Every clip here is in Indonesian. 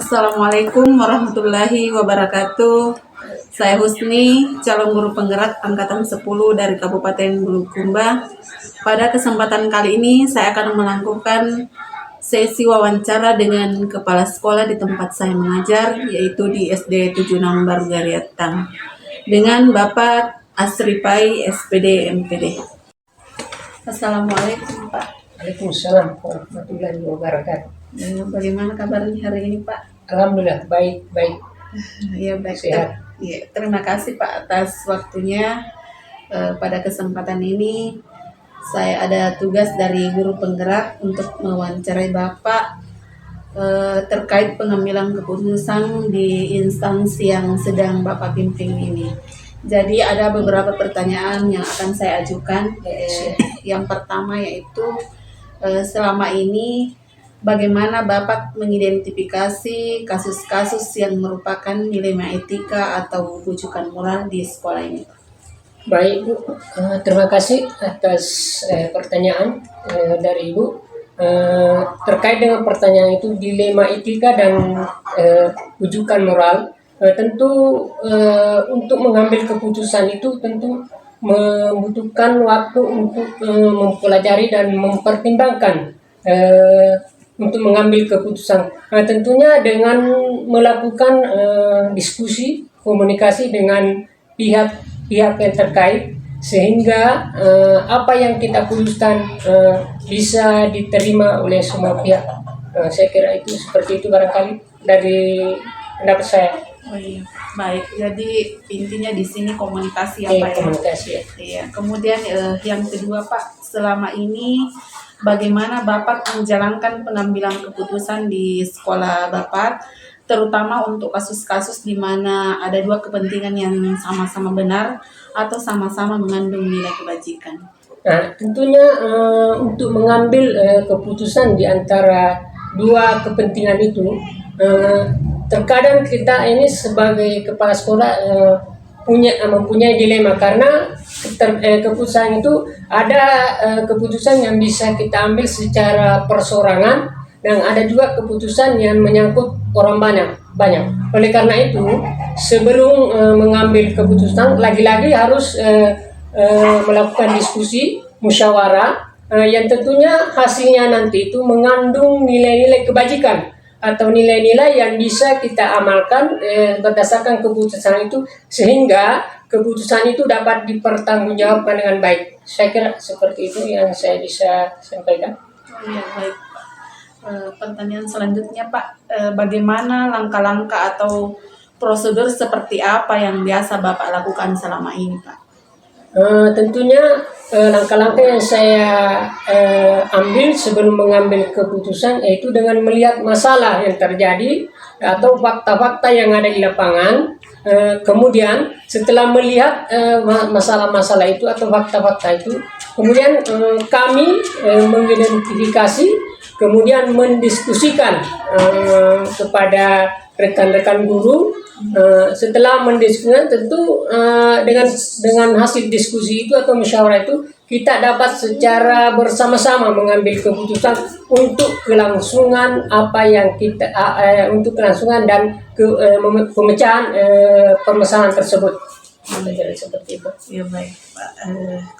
Assalamualaikum warahmatullahi wabarakatuh. Saya Husni, calon guru penggerak angkatan 10 dari Kabupaten Bulukumba. Pada kesempatan kali ini saya akan melakukan sesi wawancara dengan kepala sekolah di tempat saya mengajar, yaitu di SD 76 Baru Gariatang, dengan Bapak Asri Pai, SPD MPD. Assalamualaikum Pak. Waalaikumsalam warahmatullahi wabarakatuh. Bagaimana kabarnya hari ini Pak? Alhamdulillah baik. Ya baik. Sehat. Ya, terima kasih Pak atas waktunya. Pada kesempatan ini saya ada tugas dari guru penggerak untuk mewawancarai Bapak terkait pengambilan keputusan di instansi yang sedang Bapak pimpin ini. Jadi ada beberapa pertanyaan yang akan saya ajukan. Yang pertama yaitu selama ini bagaimana Bapak mengidentifikasi kasus-kasus yang merupakan dilema etika atau bujukan moral di sekolah ini? Baik Bu, terima kasih atas pertanyaan dari Ibu. Terkait dengan pertanyaan itu, dilema etika dan bujukan moral, tentu untuk mengambil keputusan itu tentu membutuhkan waktu untuk mempelajari dan mempertimbangkan untuk mengambil keputusan. Tentunya dengan melakukan diskusi, komunikasi dengan pihak yang terkait, sehingga apa yang kita putuskan bisa diterima oleh semua pihak. Saya kira itu seperti itu barangkali dari pendapat saya. Oh iya, baik. Jadi intinya di sini komunikasi ya Pak ya. Komunikasi ya. Iya. Kemudian yang kedua Pak, selama ini bagaimana Bapak menjalankan pengambilan keputusan di sekolah Bapak, terutama untuk kasus-kasus di mana ada dua kepentingan yang sama-sama benar atau sama-sama mengandung nilai kebajikan? Nah, tentunya untuk mengambil keputusan di antara dua kepentingan itu, terkadang kita ini sebagai kepala sekolah mempunyai dilema, karena keputusan itu ada keputusan yang bisa kita ambil secara perseorangan, dan ada juga keputusan yang menyangkut orang banyak. Oleh karena itu, sebelum mengambil keputusan, lagi-lagi harus melakukan diskusi, musyawarah, yang tentunya hasilnya nanti itu mengandung nilai-nilai kebajikan atau nilai-nilai yang bisa kita amalkan berdasarkan keputusan itu, sehingga keputusan itu dapat dipertanggungjawabkan dengan baik. Saya kira seperti itu yang saya bisa sampaikan. Oh iya, baik. Pertanyaan selanjutnya Pak, bagaimana langkah-langkah atau prosedur seperti apa yang biasa Bapak lakukan selama ini Pak? Tentunya langkah-langkah yang saya ambil sebelum mengambil keputusan, yaitu dengan melihat masalah yang terjadi atau fakta-fakta yang ada di lapangan. Kemudian setelah melihat masalah-masalah itu atau fakta-fakta itu, kemudian kami mengidentifikasi, kemudian mendiskusikan kepada rekan-rekan guru. Setelah mendiskusikan, tentu dengan hasil diskusi itu atau musyawarah itu, kita dapat secara bersama-sama mengambil keputusan untuk kelangsungan apa yang kita untuk kelangsungan dan pemecahan permasalahan tersebut. Seperti itu. Ya baik Pak.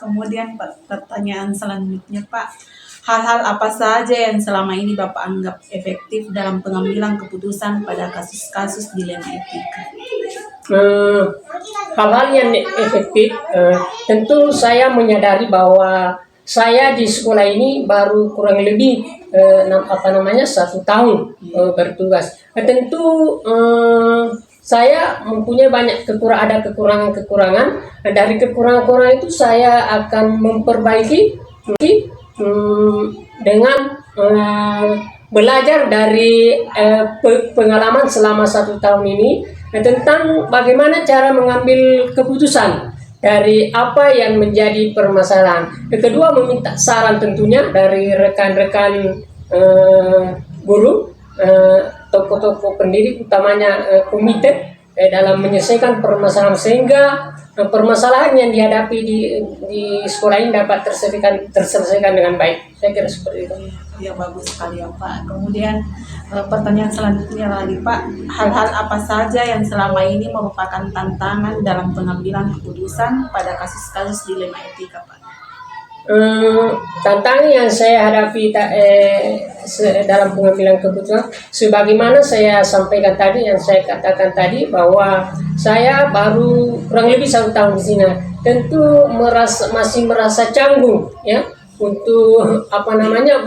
Kemudian Pak, pertanyaan selanjutnya Pak, hal-hal apa saja yang selama ini Bapak anggap efektif dalam pengambilan keputusan pada kasus-kasus dilema etika? Hal-hal yang efektif, tentu saya menyadari bahwa saya di sekolah ini baru kurang lebih 1 tahun bertugas. Tentu saya mempunyai banyak kekurangan-kekurangan. Dari kekurangan-kekurangan itu saya akan memperbaiki dengan belajar dari pengalaman selama 1 tahun ini tentang bagaimana cara mengambil keputusan dari apa yang menjadi permasalahan. Kedua, meminta saran tentunya dari rekan-rekan guru, tokoh-tokoh pendidik, utamanya komite, dalam menyelesaikan permasalahan, sehingga permasalahan yang dihadapi di sekolah ini dapat terselesaikan dengan baik. Saya kira seperti itu. Ya, bagus sekali ya Pak. Kemudian pertanyaan selanjutnya lagi Pak, hal-hal apa saja yang selama ini merupakan tantangan dalam pengambilan keputusan pada kasus-kasus dilema etika Pak? Tantangan yang saya hadapi dalam pengambilan keputusan, sebagaimana saya sampaikan tadi, yang saya katakan tadi, bahwa saya baru kurang lebih 1 tahun di sini, tentu masih merasa canggung ya untuk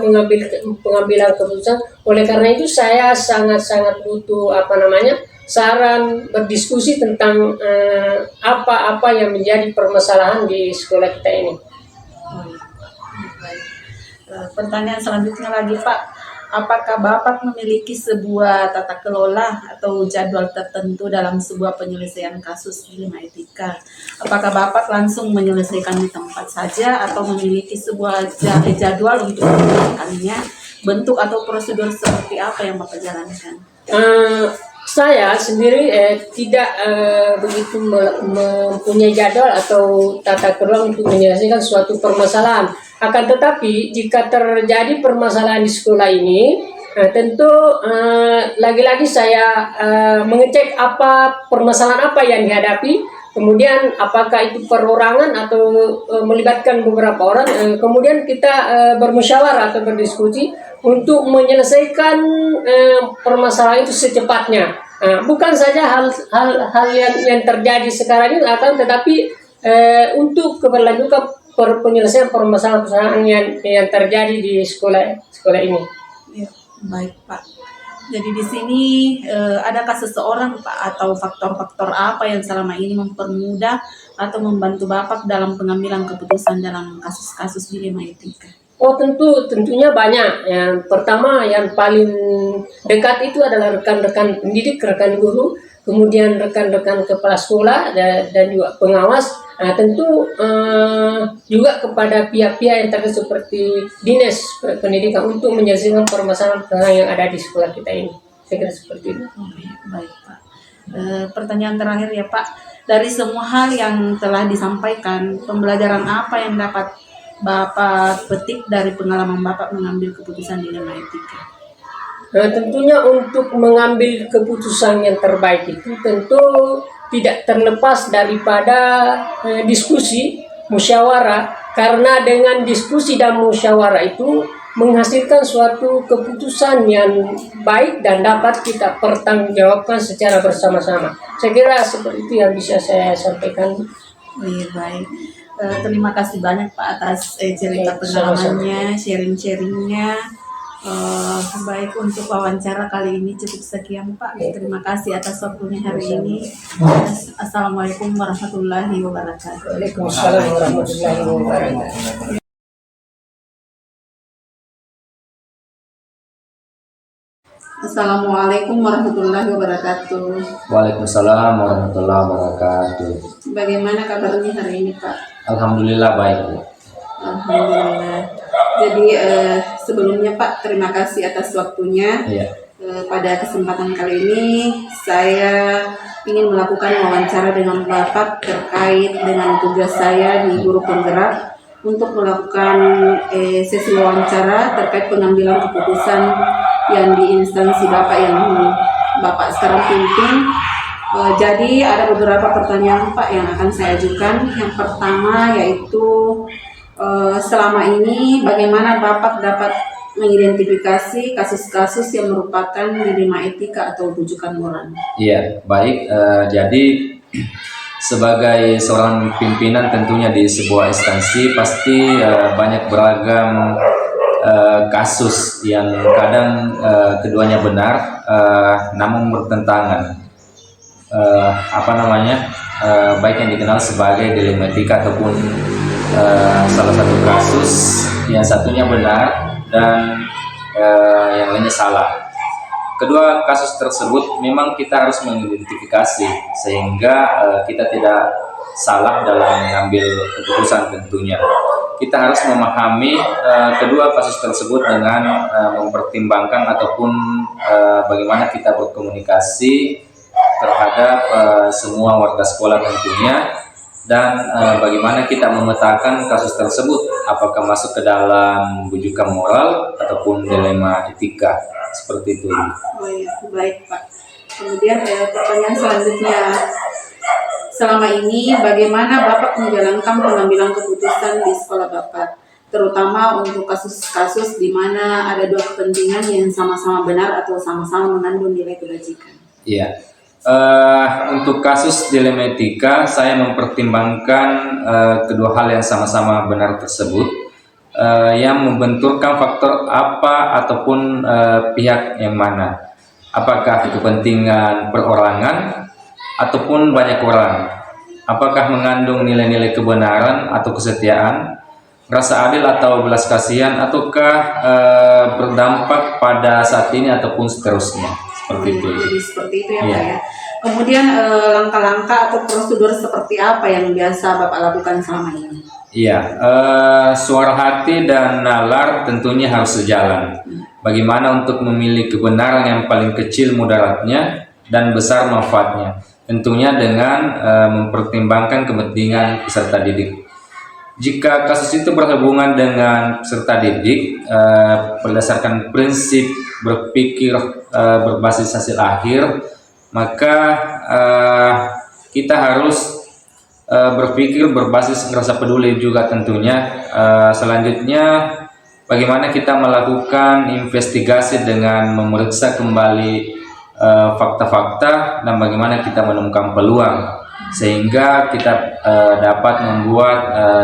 mengambil pengambilan keputusan. Oleh karena itu saya sangat butuh saran, berdiskusi tentang apa yang menjadi permasalahan di sekolah kita ini. Baik. Pertanyaan selanjutnya lagi Pak, apakah Bapak memiliki sebuah tata kelola atau jadwal tertentu dalam sebuah penyelesaian kasus dilema etika? Apakah Bapak langsung menyelesaikan di tempat saja atau memiliki sebuah jadwal untuk menyelesaikannya? Bentuk atau prosedur seperti apa yang Bapak jalankan? Saya sendiri tidak begitu mempunyai jadwal atau tata kelola untuk menyelesaikan suatu permasalahan. Akan tetapi jika terjadi permasalahan di sekolah ini, tentu lagi-lagi saya mengecek permasalahan apa yang dihadapi, kemudian apakah itu perorangan atau melibatkan beberapa orang, kemudian kita bermusyawarah atau berdiskusi untuk menyelesaikan permasalahan itu secepatnya. Bukan saja hal yang terjadi sekarang ini, akan tetapi untuk keberlanjutan penyelesaian permasalahan yang terjadi di sekolah ini. Ya, baik Pak. Jadi di sini adakah seseorang Pak atau faktor-faktor apa yang selama ini mempermudah atau membantu Bapak dalam pengambilan keputusan dalam kasus-kasus dilema etika? Oh, tentunya banyak. Yang pertama, yang paling dekat itu adalah rekan-rekan pendidik, rekan guru, kemudian rekan-rekan kepala sekolah dan juga pengawas. Tentu juga kepada pihak-pihak yang terkait seperti dinas pendidikan untuk menyelesaikan permasalahan yang ada di sekolah kita ini. Saya kira seperti itu. Baik Pak. Pertanyaan terakhir ya Pak, dari semua hal yang telah disampaikan, pembelajaran apa yang dapat Bapak petik dari pengalaman Bapak mengambil keputusan dilema etika? Tentunya untuk mengambil keputusan yang terbaik itu tentu tidak terlepas daripada diskusi, musyawarah, karena dengan diskusi dan musyawarah itu menghasilkan suatu keputusan yang baik dan dapat kita pertanggungjawabkan secara bersama-sama. Saya kira seperti itu yang bisa saya sampaikan. Baik. Terima kasih banyak Pak atas cerita pengalamannya, sharing-sharingnya. Baik, untuk wawancara kali ini cukup sekian Pak. Terima kasih atas waktunya hari ini. Assalamualaikum warahmatullahi wabarakatuh. Waalaikumsalam warahmatullahi wabarakatuh. Assalamualaikum warahmatullahi wabarakatuh. Waalaikumsalam warahmatullahi wabarakatuh. Bagaimana kabarnya hari ini Pak? Alhamdulillah baik, Bu. Alhamdulillah. Jadi sebelumnya Pak, terima kasih atas waktunya. Iya. Pada kesempatan kali ini saya ingin melakukan wawancara dengan Bapak terkait dengan tugas saya di Guru Penggerak untuk melakukan sesi wawancara terkait pengambilan keputusan yang di instansi Bapak yang Bapak sekarang pimpin. Jadi ada beberapa pertanyaan Pak yang akan saya ajukan. Yang pertama yaitu selama ini bagaimana Bapak dapat mengidentifikasi kasus-kasus yang merupakan dilema etika atau rujukan moral? Iya, baik. Jadi sebagai seorang pimpinan tentunya di sebuah instansi pasti banyak beragam kasus yang kadang keduanya benar namun bertentangan. Baik yang dikenal sebagai dilema etika ataupun salah satu kasus yang satunya benar dan yang lainnya salah. Kedua kasus tersebut memang kita harus mengidentifikasi sehingga kita tidak salah dalam mengambil keputusan tentunya. Kita harus memahami kedua kasus tersebut dengan mempertimbangkan ataupun bagaimana kita berkomunikasi terhadap semua warga sekolah tentunya, dan bagaimana kita memetakan kasus tersebut, apakah masuk ke dalam bujukan moral ataupun dilema etika, seperti itu. Oh iya, baik Pak. Kemudian pertanyaan selanjutnya, selama ini bagaimana Bapak menjalankan pengambilan keputusan di sekolah Bapak, terutama untuk kasus-kasus di mana ada dua kepentingan yang sama-sama benar atau sama-sama mengandung nilai kebajikan? Iya. Untuk kasus dilema etika, saya mempertimbangkan kedua hal yang sama-sama benar tersebut, yang membenturkan faktor apa ataupun pihak yang mana. Apakah kepentingan perorangan ataupun banyak orang? Apakah mengandung nilai-nilai kebenaran atau kesetiaan, rasa adil atau belas kasihan, ataukah berdampak pada saat ini ataupun seterusnya, seperti itu. Jadi seperti itu ya Pak Iya. ya. Kemudian langkah-langkah atau prosedur seperti apa yang biasa Bapak lakukan selama ini? Iya, suara hati dan nalar tentunya harus sejalan. Bagaimana untuk memilih kebenaran yang paling kecil mudaratnya dan besar manfaatnya, tentunya dengan mempertimbangkan kepentingan peserta didik. Jika kasus itu berhubungan dengan peserta didik, berdasarkan prinsip berpikir berbasis hasil akhir, maka kita harus berpikir berbasis rasa peduli juga tentunya. Selanjutnya, bagaimana kita melakukan investigasi dengan memeriksa kembali fakta-fakta dan bagaimana kita menemukan peluang sehingga kita dapat membuat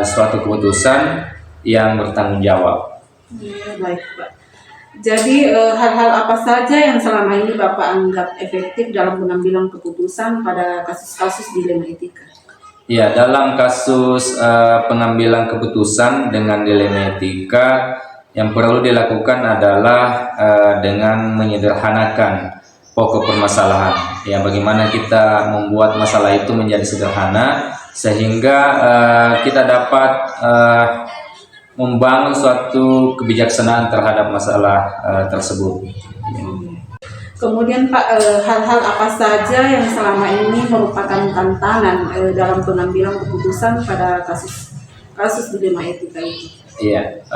suatu keputusan yang bertanggung jawab. Ya, baik Pak. Jadi hal-hal apa saja yang selama ini Bapak anggap efektif dalam pengambilan keputusan pada kasus-kasus dilema etika? Ya, dalam kasus pengambilan keputusan dengan dilema etika, yang perlu dilakukan adalah dengan menyederhanakan pokok permasalahan. Ya, bagaimana kita membuat masalah itu menjadi sederhana sehingga kita dapat membangun suatu kebijaksanaan terhadap masalah tersebut. Kemudian Pak, hal-hal apa saja yang selama ini merupakan tantangan dalam pengambilan keputusan pada kasus dilema etika itu? Iya,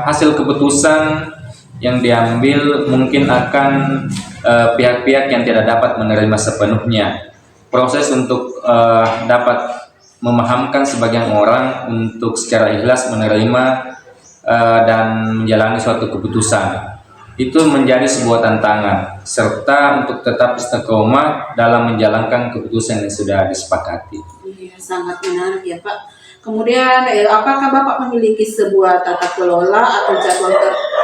hasil keputusan yang diambil mungkin akan pihak-pihak yang tidak dapat menerima sepenuhnya. Proses untuk dapat memahamkan sebagian orang untuk secara ikhlas menerima dan menjalani suatu keputusan itu menjadi sebuah tantangan, serta untuk tetap istiqomah dalam menjalankan keputusan yang sudah disepakati. Iya, sangat menarik ya Pak. Kemudian apakah Bapak memiliki sebuah tata kelola atau jadwal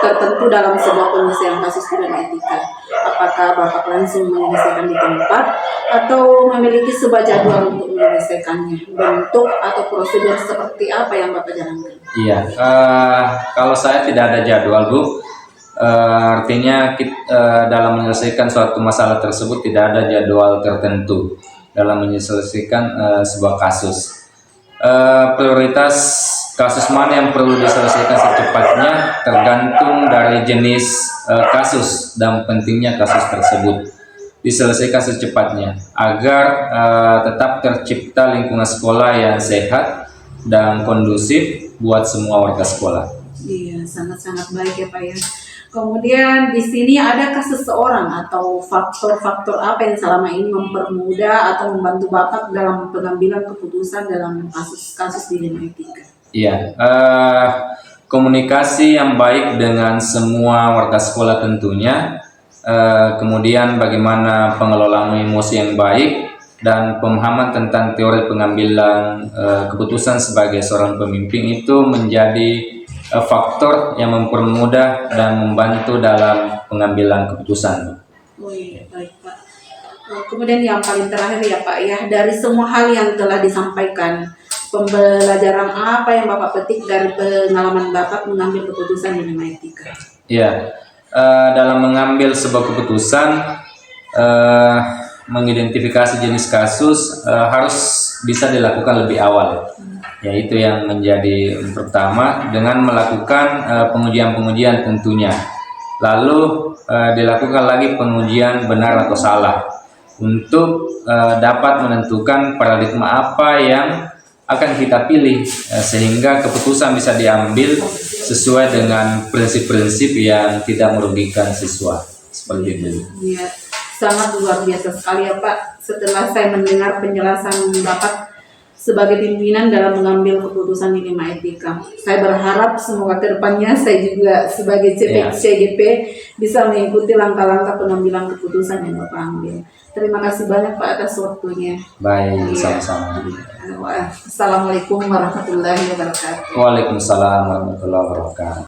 tertentu dalam sebuah penyelesaian kasus dilema etika? Apakah Bapak langsung menyelesaikan di tempat atau memiliki sebuah jadwal untuk menyelesaikannya? Bentuk atau prosedur seperti apa yang Bapak jalankan? Iya, kalau saya tidak ada jadwal, Bu. Artinya dalam menyelesaikan suatu masalah tersebut tidak ada jadwal tertentu dalam menyelesaikan sebuah kasus. Prioritas kasus mana yang perlu diselesaikan secepatnya tergantung dari jenis kasus dan pentingnya kasus tersebut diselesaikan secepatnya agar tetap tercipta lingkungan sekolah yang sehat dan kondusif buat semua warga sekolah. Iya, sangat-sangat baik ya Pak ya. Kemudian di sini adakah seseorang atau faktor-faktor apa yang selama ini mempermudah atau membantu Bapak dalam pengambilan keputusan dalam kasus-kasus dilema etika? Iya, komunikasi yang baik dengan semua warga sekolah tentunya, kemudian bagaimana pengelolaan emosi yang baik dan pemahaman tentang teori pengambilan keputusan sebagai seorang pemimpin itu menjadi faktor yang mempermudah dan membantu dalam pengambilan keputusan. Oh iya, baik Pak. Kemudian yang paling terakhir ya Pak ya, dari semua hal yang telah disampaikan, pembelajaran apa yang Bapak petik dari pengalaman Bapak mengambil keputusan dilema etika? Ya, dalam mengambil sebuah keputusan, mengidentifikasi jenis kasus harus bisa dilakukan lebih awal. Yaitu yang menjadi pertama dengan melakukan pengujian-pengujian tentunya. Lalu dilakukan lagi pengujian benar atau salah. untuk dapat menentukan paradigma apa yang akan kita pilih, sehingga keputusan bisa diambil sesuai dengan prinsip-prinsip yang tidak merugikan siswa. Seperti itu. Ya, sangat luar biasa sekali ya Pak. Setelah saya mendengar penjelasan Bapak sebagai pimpinan dalam mengambil keputusan dilema etika, saya berharap semoga kedepannya saya juga sebagai CGP bisa mengikuti langkah-langkah pengambilan keputusan yang Bapak ambil. Terima kasih banyak Pak atas waktunya. Baik, sama-sama. Assalamualaikum warahmatullahi wabarakatuh. Waalaikumsalam warahmatullahi wabarakatuh.